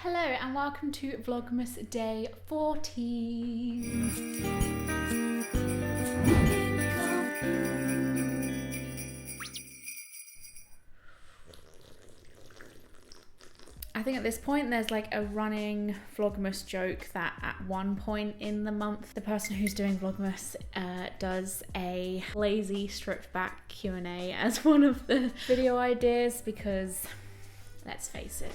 Hello and welcome to Vlogmas Day 14. I think at this point there's like a running Vlogmas joke that at one point in the month the person who's doing Vlogmas does a lazy stripped back Q&A as one of the video ideas because, let's face it,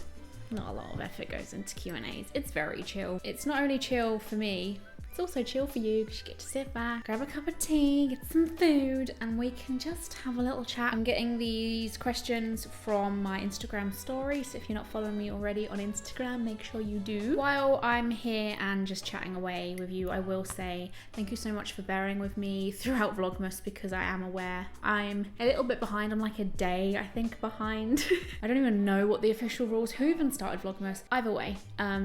not a lot of effort goes into Q&As. It's very chill. It's not only chill for me, it's also chill for you because you get to sit back, grab a cup of tea, get some food, and we can just have a little chat. I'm getting these questions from my Instagram story, so if you're not following me already on Instagram, make sure you do. While I'm here and just chatting away with you, I will say thank you so much for bearing with me throughout Vlogmas because I am aware I'm a little bit behind. I'm like a day, I think, behind. I don't even know what the official rules, who even started Vlogmas. Either way,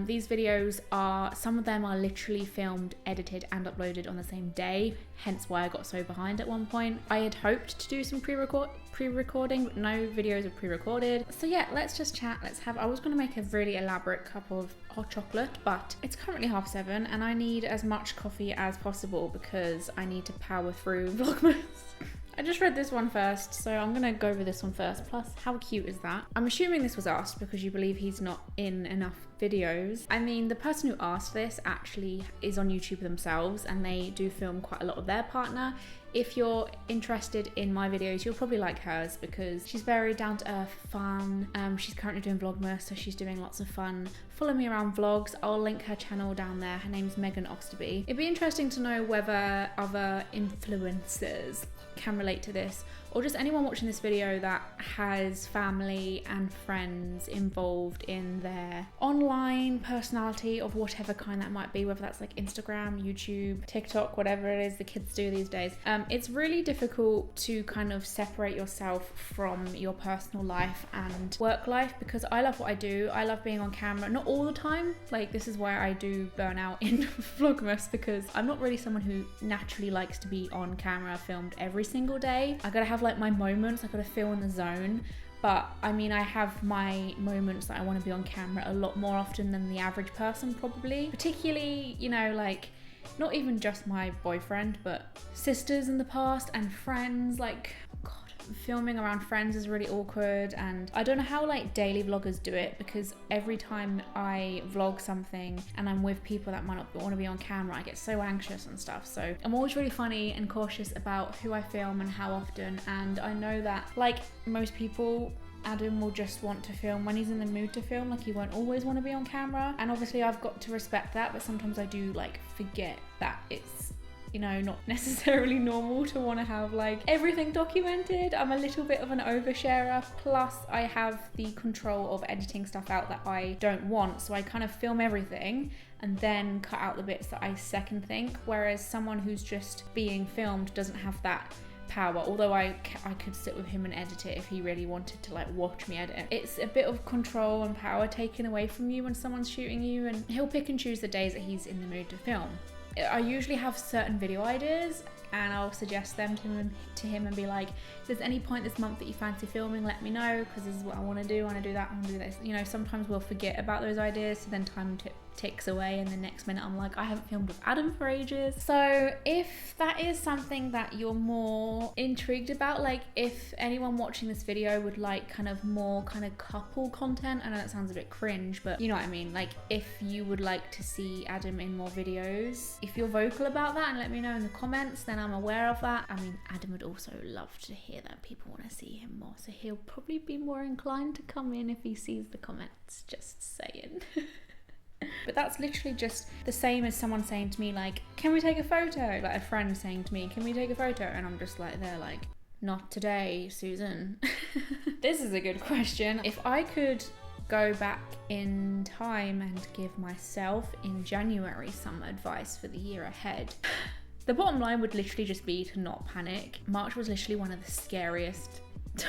these videos are, some of them are literally filmed, edited and uploaded on the same day, hence why I got so behind at one point. I had hoped to do some pre-recording, but no videos are pre-recorded. So yeah, let's just chat. I was gonna make a really elaborate cup of hot chocolate, but it's currently 7:30 and I need as much coffee as possible because I need to power through Vlogmas. I just read this one first, so I'm gonna go over this one first. Plus, how cute is that? I'm assuming this was asked because you believe he's not in enough videos. I mean, the person who asked this actually is on YouTube themselves and they do film quite a lot of their partner. If you're interested in my videos, you'll probably like hers because she's very down to earth, fun. She's currently doing Vlogmas, so she's doing lots of fun. Follow me around vlogs. I'll link her channel down there. Her name's Megan Osterby. It'd be interesting to know whether other influencers can relate to this, or just anyone watching this video that has family and friends involved in their online personality of whatever kind that might be, whether that's like Instagram, YouTube, TikTok, whatever it is the kids do these days. It's really difficult to kind of separate yourself from your personal life and work life because I love what I do. I love being on camera, not all the time. Like, this is why I do burn out in Vlogmas because I'm not really someone who naturally likes to be on camera filmed every single day. I gotta have like my moments, I gotta feel in the zone. But I mean, I have my moments that I want to be on camera a lot more often than the average person probably. Particularly, you know, like not even just my boyfriend, but sisters in the past and friends. Like, God, filming around friends is really awkward, and I don't know how like daily vloggers do it because every time I vlog something and I'm with people that might not want to be on camera, I get so anxious and stuff. So I'm always really funny and cautious about who I film and how often, and I know that like most people, Adam will just want to film when he's in the mood to film. Like, he won't always want to be on camera, and obviously I've got to respect that, but sometimes I do like forget that it's, you know, not necessarily normal to want to have like everything documented. I'm a little bit of an oversharer, plus I have the control of editing stuff out that I don't want, so I kind of film everything and then cut out the bits that I second think, whereas someone who's just being filmed doesn't have that power, although I could sit with him and edit it if he really wanted to like watch me edit it. It's a bit of control and power taken away from you when someone's shooting you, and he'll pick and choose the days that he's in the mood to film. I usually have certain video ideas and I'll suggest them to him and be like, if there's any point this month that you fancy filming, let me know because this is what I want to do. I want to do that, I want to do this. You know, sometimes we'll forget about those ideas, so then time ticks away and the next minute I'm like, I haven't filmed with Adam for ages. So if that is something that you're more intrigued about, like if anyone watching this video would like kind of more kind of couple content, I know that sounds a bit cringe, but you know what I mean, like if you would like to see Adam in more videos, if you're vocal about that and let me know in the comments, then I'm aware of that. I mean, Adam would also love to hear that people want to see him more, so he'll probably be more inclined to come in if he sees the comments, just saying. But that's literally just the same as someone saying to me like, can we take a photo? Like a friend saying to me, can we take a photo? And I'm just like, they're like, not today, Susan. This is a good question. If I could go back in time and give myself in January some advice for the year ahead, the bottom line would literally just be to not panic. March was literally one of the scariest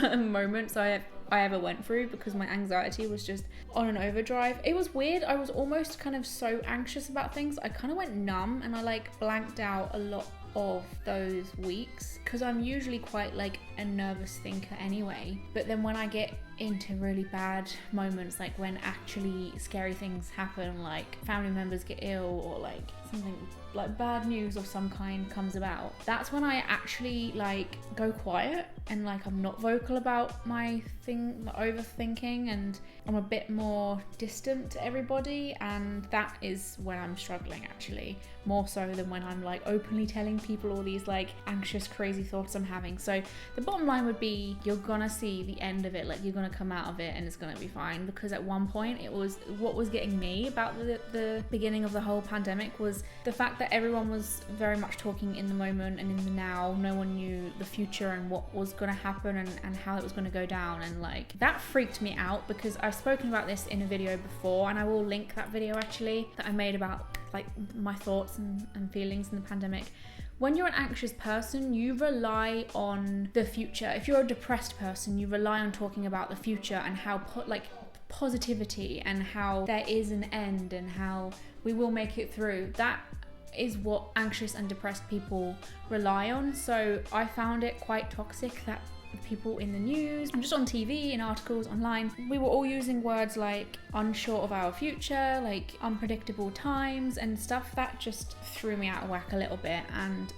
moments I ever went through because my anxiety was just on an overdrive. It was weird. I was almost kind of so anxious about things, I kind of went numb and I like blanked out a lot of those weeks because I'm usually quite like a nervous thinker anyway. But then when I get into really bad moments, like when actually scary things happen, like family members get ill or like something like bad news of some kind comes about, that's when I actually like go quiet and like I'm not vocal about my overthinking, and I'm a bit more distant to everybody, and that is when I'm struggling actually, more so than when I'm like openly telling people all these like anxious crazy thoughts I'm having. So the bottom line would be, you're gonna see the end of it, like you're gonna come out of it and it's gonna be fine, because at one point it was what was getting me about the beginning of the whole pandemic was the fact that everyone was very much talking in the moment and in the now. No one knew the future and what was going to happen and how it was going to go down, and like that freaked me out, because I've spoken about this in a video before, and I will link that video actually that I made about like my thoughts and feelings in the pandemic. When you're an anxious person, you rely on the future. If you're a depressed person, you rely on talking about the future and how positivity and how there is an end and how we will make it through. That is what anxious and depressed people rely on. So I found it quite toxic that people in the news and just on TV and articles online, we were all using words like unsure of our future, like unpredictable times and stuff. That just threw me out of whack a little bit, and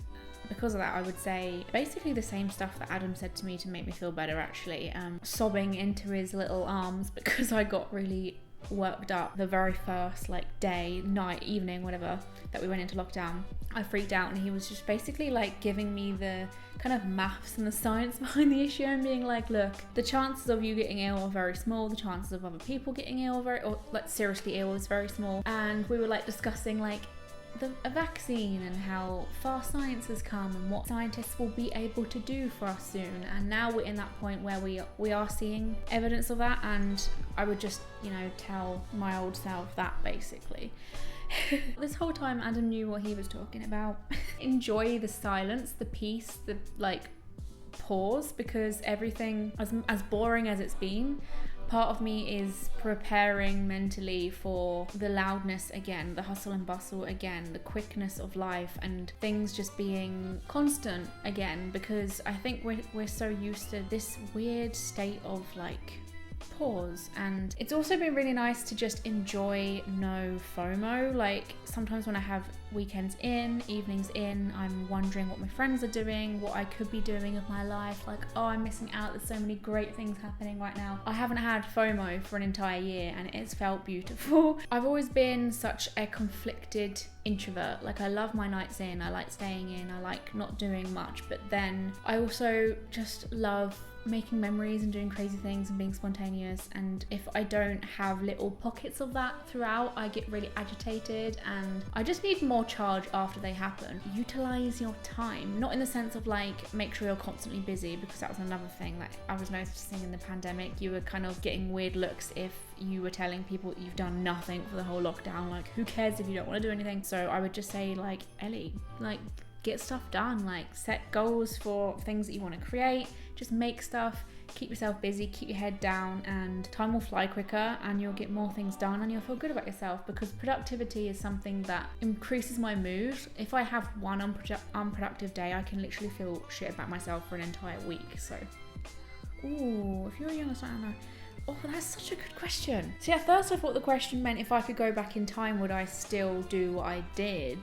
because of that, I would say basically the same stuff that Adam said to me to make me feel better actually. Sobbing into his little arms because I got really worked up the very first like day, night, evening, whatever, that we went into lockdown. I freaked out, and he was just basically like giving me the kind of maths and the science behind the issue and being like, look, the chances of you getting ill are very small, the chances of other people getting ill or like seriously ill is very small. And we were like discussing like a vaccine and how far science has come and what scientists will be able to do for us soon, and now we're in that point where we are seeing evidence of that, and I would just, you know, tell my old self that basically. This whole time Adam knew what he was talking about. Enjoy the silence, the peace, the like pause, because everything, as boring as it's been, part of me is preparing mentally for the loudness again, the hustle and bustle again, the quickness of life and things just being constant again, because I think we're so used to this weird state of like pause. And it's also been really nice to just enjoy no FOMO. Like sometimes when I have weekends in, evenings in, I'm wondering what my friends are doing, what I could be doing with my life, like, oh, I'm missing out, there's so many great things happening right now. I haven't had FOMO for an entire year and it's felt beautiful. I've always been such a conflicted introvert. Like I love my nights in, I like staying in, I like not doing much, but then I also just love making memories and doing crazy things and being spontaneous, and if I don't have little pockets of that throughout, I get really agitated and I just need more charge after they happen. Utilize your time, not in the sense of like make sure you're constantly busy, because that was another thing that I was noticing in the pandemic. You were kind of getting weird looks if you were telling people that you've done nothing for the whole lockdown. Like, who cares if you don't want to do anything? So I would just say, like, Ellie, like, get stuff done, like set goals for things that you want to create, just make stuff, keep yourself busy, keep your head down, and time will fly quicker and you'll get more things done and you'll feel good about yourself, because productivity is something that increases my mood. If I have one unproductive day, I can literally feel shit about myself for an entire week. So, ooh, if you're young, I don't know. Oh, that's such a good question. See, at first I thought the question meant if I could go back in time, would I still do what I did?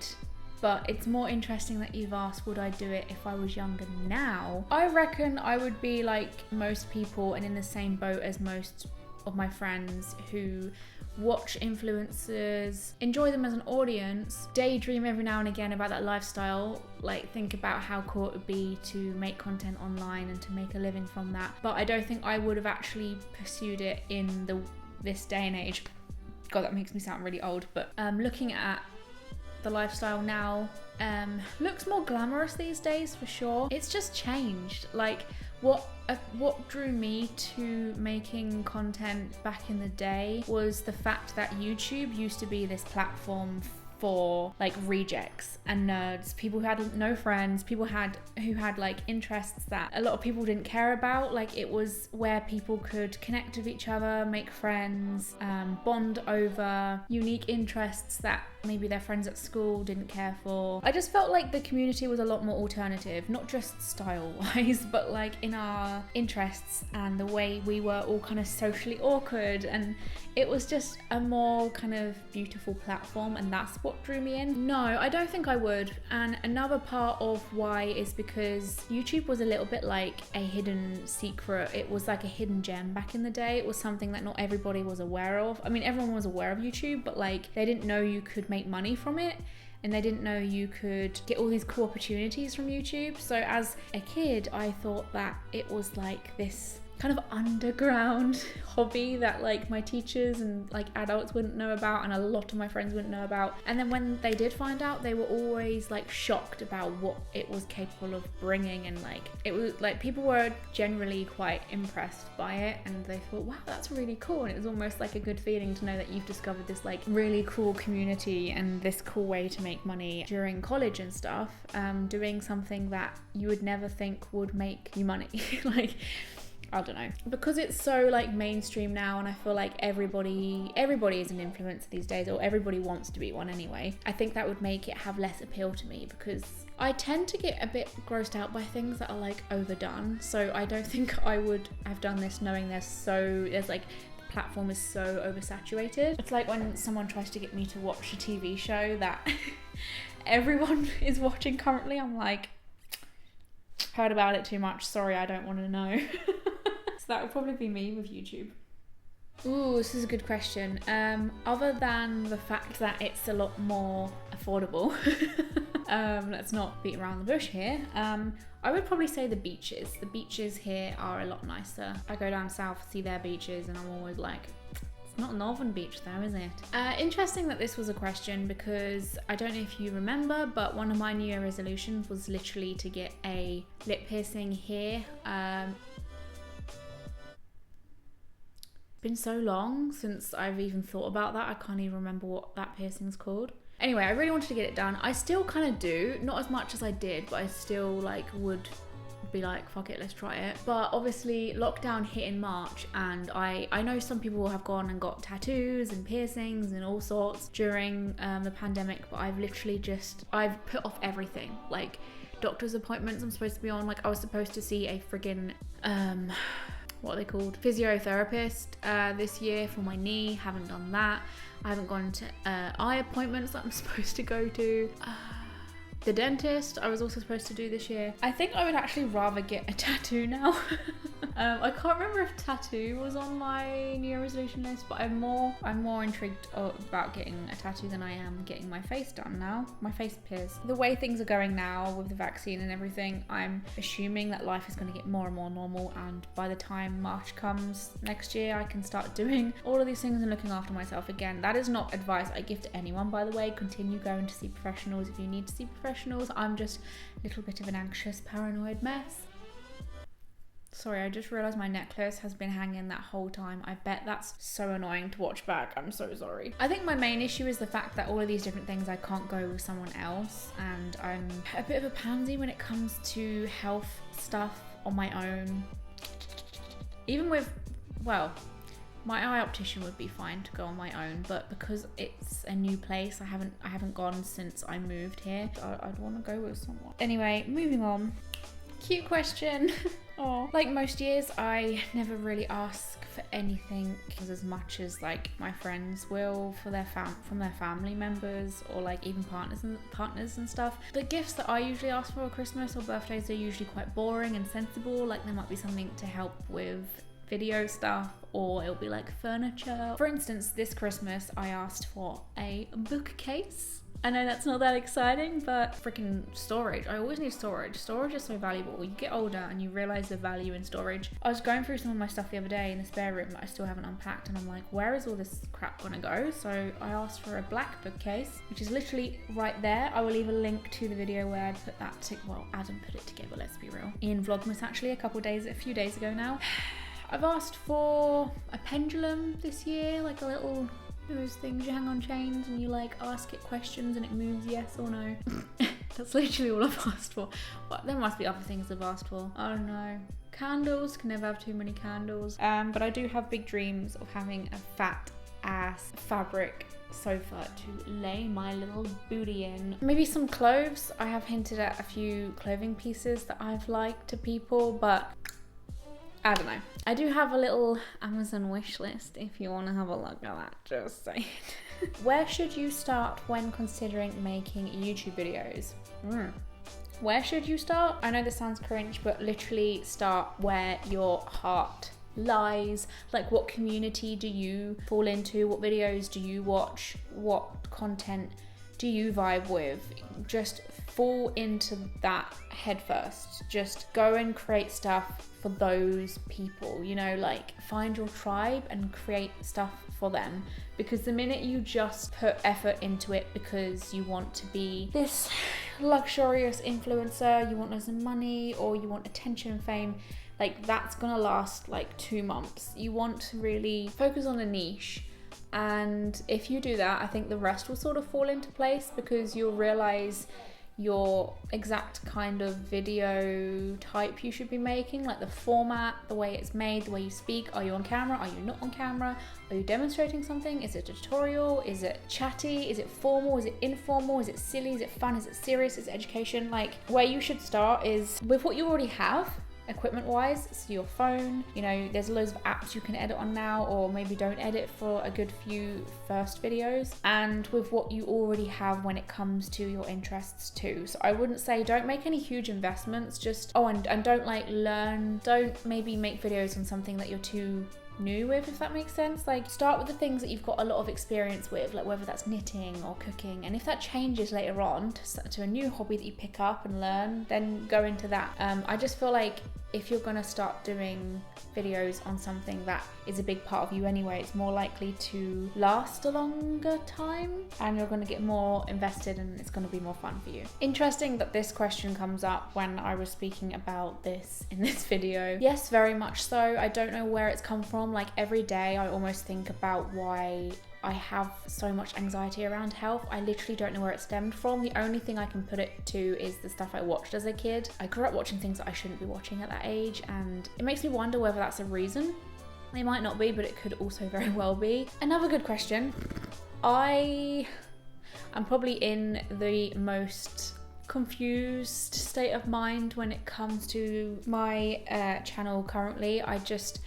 But it's more interesting that you've asked, would I do it if I was younger now? I reckon I would be like most people and in the same boat as most of my friends who watch influencers, enjoy them as an audience, daydream every now and again about that lifestyle, like think about how cool it would be to make content online and to make a living from that. But I don't think I would have actually pursued it in this day and age. God, that makes me sound really old. But looking at the lifestyle now, looks more glamorous these days for sure. It's just changed. Like what drew me to making content back in the day was the fact that YouTube used to be this platform for like rejects and nerds, people who had no friends, people who had like interests that a lot of people didn't care about. Like it was where people could connect with each other, make friends, bond over unique interests that maybe their friends at school didn't care for. I just felt like the community was a lot more alternative, not just style-wise, but like in our interests and the way we were all kind of socially awkward, and it was just a more kind of beautiful platform, and that's what drew me in. No, I don't think I would. And another part of why is because YouTube was a little bit like a hidden secret. It was like a hidden gem back in the day. It was something that not everybody was aware of. I mean, everyone was aware of YouTube, but like they didn't know you could make money from it, and they didn't know you could get all these cool opportunities from YouTube. So as a kid, I thought that it was like this kind of underground hobby that like my teachers and like adults wouldn't know about, and a lot of my friends wouldn't know about. And then when they did find out, they were always like shocked about what it was capable of bringing, and like it was like people were generally quite impressed by it, and they thought, wow, that's really cool. And it was almost like a good feeling to know that you've discovered this like really cool community and this cool way to make money during college and stuff, doing something that you would never think would make you money. Like, I don't know, because it's so like mainstream now, and I feel like everybody is an influencer these days, or everybody wants to be one anyway. I think that would make it have less appeal to me, because I tend to get a bit grossed out by things that are like overdone. So I don't think I would have done this knowing there's like the platform is so oversaturated. It's like when someone tries to get me to watch a TV show that everyone is watching currently, I'm like, heard about it too much, sorry, I don't want to know. So that would probably be me with YouTube. Ooh, this is a good question. Other than the fact that it's a lot more affordable, let's not beat around the bush here. I would probably say the beaches. The beaches here are a lot nicer. I go down south, see their beaches, and I'm always like, it's not a northern beach though, is it? Interesting that this was a question, because I don't know if you remember, but one of my New Year resolutions was literally to get a lip piercing here. Been so long since I've even thought about that, I can't even remember what that piercing's called. Anyway, I really wanted to get it done. I still kind of do, not as much as I did, but I still like would be like, fuck it, let's try it. But obviously lockdown hit in March, and I know some people have gone and got tattoos and piercings and all sorts during the pandemic, but I've put off everything. Like doctor's appointments I'm supposed to be on, like I was supposed to see a friggin' what are they called? Physiotherapist this year for my knee. Haven't done that. I haven't gone to eye appointments that I'm supposed to go to. The dentist I was also supposed to do this year. I think I would actually rather get a tattoo now. I can't remember if tattoo was on my New Year resolution list, but I'm more intrigued about getting a tattoo than I am getting my face done now. My face pierced. The way things are going now with the vaccine and everything, I'm assuming that life is going to get more and more normal, and by the time March comes next year, I can start doing all of these things and looking after myself again. That is not advice I give to anyone, by the way. Continue going to see professionals if you need to see professionals. I'm just a little bit of an anxious, paranoid mess. Sorry, I just realised my necklace has been hanging that whole time. I bet that's so annoying to watch back. I'm so sorry. I think my main issue is the fact that all of these different things I can't go with someone else, and I'm a bit of a pansy when it comes to health stuff on my own. Even with, well, my eye optician would be fine to go on my own, but because it's a new place, I haven't gone since I moved here. I'd want to go with someone. Anyway, moving on. Cute question. Oh, like most years, I never really ask for anything as much as like my friends will from their family members, or like even partners and stuff. The gifts that I usually ask for Christmas or birthdays are usually quite boring and sensible. Like there might be something to help with video stuff, or it'll be like furniture. For instance, this Christmas I asked for a bookcase. I know that's not that exciting, but freaking storage. I always need storage. Storage is so valuable. You get older and you realize the value in storage. I was going through some of my stuff the other day in the spare room that I still haven't unpacked, and I'm like, where is all this crap gonna go? So I asked for a black bookcase, which is literally right there. I will leave a link to the video where I put that well, Adam put it together, let's be real. In VLOGMAS actually, a few days ago now. I've asked for a pendulum this year, like a little Those things you hang on chains and you like ask it questions and it moves yes or no. That's literally all I've asked for. Well, there must be other things I've asked for. I don't know. Candles, can never have too many candles. But I do have big dreams of having a fat ass fabric sofa to lay my little booty in. Maybe some clothes. I have hinted at a few clothing pieces that I've liked to people, but I don't know. I do have a little Amazon wish list if you want to have a look at that, just saying. Where should you start when considering making YouTube videos? Where should you start? I know this sounds cringe, but literally start where your heart lies. Like, what community do you fall into? What videos do you watch? What content do you vibe with? Just fall into that head first. Just go and create stuff for those people, you know, like find your tribe and create stuff for them. Because the minute you just put effort into it because you want to be this luxurious influencer, you want loads of money, or you want attention and fame, like that's gonna last like 2 months. You want to really focus on a niche, and if you do that, I think the rest will sort of fall into place, because you'll realize your exact kind of video type you should be making, like the format, the way it's made, the way you speak. Are you on camera? Are you not on camera? Are you demonstrating something? Is it a tutorial? Is it chatty? Is it formal? Is it informal? Is it silly? Is it fun? Is it serious? Is it education? Like, where you should start is with what you already have, equipment wise. So your phone, you know, there's loads of apps you can edit on now, or maybe don't edit for a good few first videos, and with what you already have when it comes to your interests too. So I wouldn't say don't make any huge investments, just and don't like don't maybe make videos on something that you're too new with, if that makes sense. Like, start with the things that you've got a lot of experience with, like whether that's knitting or cooking, and if that changes later on to a new hobby that you pick up and learn, then go into that. I just feel like if you're gonna start doing videos on something that is a big part of you anyway, it's more likely to last a longer time, and you're gonna get more invested and it's gonna be more fun for you. Interesting that this question comes up when I was speaking about this in this video. Yes, very much so. I don't know where it's come from. Like, every day I almost think about why I have so much anxiety around health. I literally don't know where it stemmed from. The only thing I can put it to is the stuff I watched as a kid. I grew up watching things that I shouldn't be watching at that age, and it makes me wonder whether that's a reason. It might not be, but it could also very well be. Another good question. I'm probably in the most confused state of mind when it comes to my channel currently. I just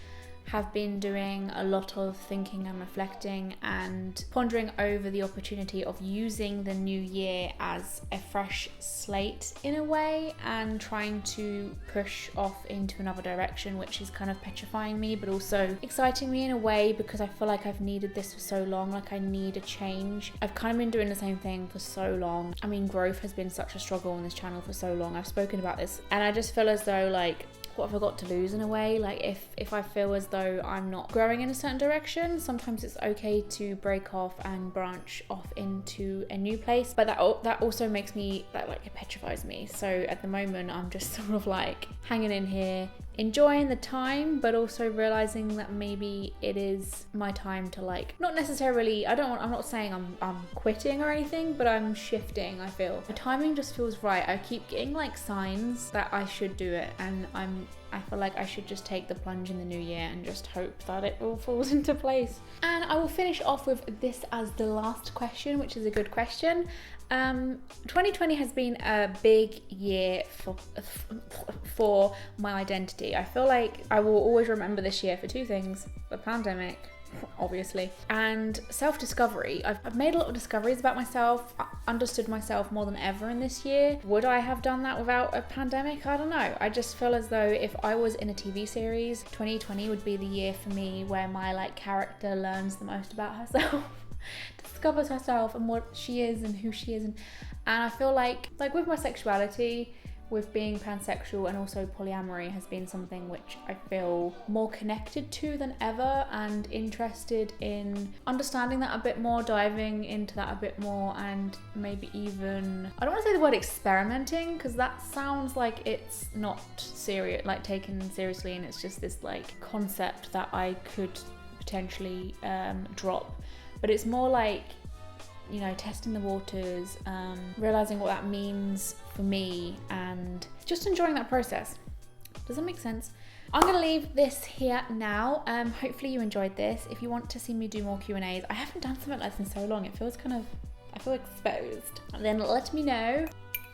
have been doing a lot of thinking and reflecting and pondering over the opportunity of using the new year as a fresh slate in a way, and trying to push off into another direction, which is kind of petrifying me but also exciting me in a way, because I feel like I've needed this for so long. Like, I need a change. I've kind of been doing the same thing for so long. I mean, growth has been such a struggle on this channel for so long. I've spoken about this, and I just feel as though, like, what have I got to lose in a way? Like, if I feel as though I'm not growing in a certain direction, sometimes it's okay to break off and branch off into a new place. But that also makes me, that like, it petrifies me. So at the moment, I'm just sort of like hanging in here, enjoying the time, but also realizing that maybe it is my time to, like, not necessarily, I'm not saying I'm quitting or anything, but I'm shifting. I feel the timing just feels right. I keep getting like signs that I should do it, and I feel like I should just take the plunge in the new year and just hope that it all falls into place. And I will finish off with this as the last question, which is a good question. 2020 has been a big year for my identity. I feel like I will always remember this year for two things: the pandemic, obviously, and self-discovery. I've made a lot of discoveries about myself. I understood myself more than ever in this year. Would I have done that without a pandemic? I don't know. I just feel as though if I was in a TV series, 2020 would be the year for me where my like character learns the most about herself. Discovers herself and what she is and who she is, and I feel like with my sexuality, with being pansexual and also polyamory, has been something which I feel more connected to than ever, and interested in understanding that a bit more, diving into that a bit more, and maybe even, I don't want to say the word experimenting, because that sounds like it's not serious, like taken seriously, and it's just this like concept that I could potentially drop. but it's more like, you know, testing the waters, realizing what that means for me, and just enjoying that process. Does that make sense? I'm gonna leave this here now. Hopefully you enjoyed this. If you want to see me do more Q&As, I haven't done something like this in so long. It feels kind of, I feel exposed. And then let me know.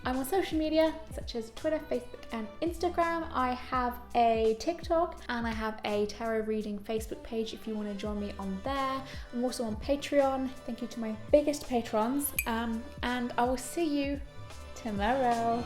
I'm on social media such as Twitter, Facebook and Instagram. I have a TikTok and I have a tarot reading Facebook page if you want to join me on there. I'm also on Patreon. Thank you to my biggest patrons. And I will see you tomorrow.